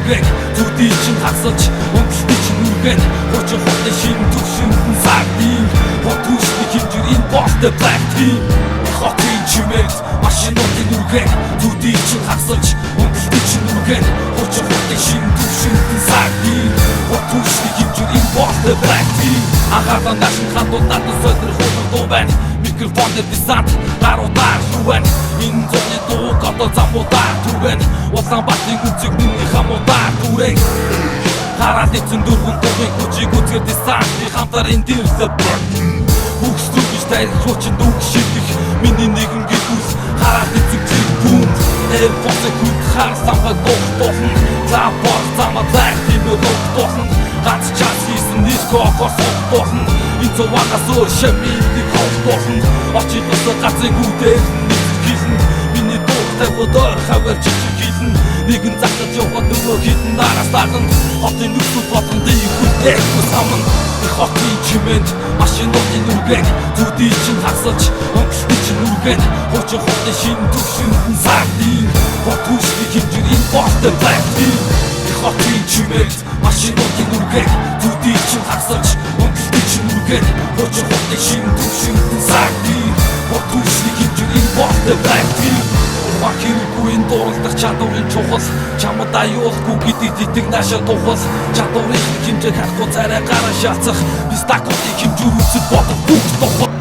нүргэг зүдий чин хасалж өнгөлтөй чин нүргэн хожих хотын шинэ төвшөнд сагдив хотούσны хэмжээр энэ босты black team хотын чимэд машинуудын нүргэг зүдий чин хасалж өнгөлтөй чин нүргэн хожих хотын шинэ төвшөнд сагдив хотούσны хэмжээр энэ босты black team анхаарал нашин хандууд надад сойдэр хуулах байна микрофон дээр десант гаруудаар шүүвэн энэ зоны дуу одоо замуудаар түргэн Улаанбаатарын үнцэг нүний хамуудаар түрэг хараад эцэн дөрвөн дуугийн хүчийг үзгээр десантны хамтар энэ дэрсэп Бүхсрүү гэж тарих шуучин дүүг шилдэх миний нэгэн гэрүүс хараад эцэг зэрэг бүнд Эвфосыг хүнд хар самхаг дуух За бор замаа зайх тийм дуух Гац час хийсэн ниско офосох дуух Энэ зоваагаас өөр шамилдэг дуух Очилгосоо гацыг үдээр хийсэн Миний дуухтай бодоор хавар чичиг хийсэн Нэгэн захаж яваад нөгөө хитэн нараас таган Хотын нүсүүд болгондын хүлээх саман Их хотын чимэнд машинуудын нүргэг зүдий чин хасалж өнгөлтөй чин нүргэн хожих хотын шинэ төвшөнд сагдив Хотούσны хэмжээр энэ босты black team Их хотын чимэнд машинуудын нүргэг зүдий чин хасалж өнгөлтөй чин нүргэн хожих хотын шинэ төвшөнд сагдив Хотούσны хэмжээр энэ босты black team Хэрэггүй энэ дууралдах чадварын чухал Чамд аюулгүй гэдэг зэтэг наашаа тухал Чадварын хэмжээг харахгүй царай гараа шалцах Би стакуудыг хэмжүүр үсэл бодох бүх тухал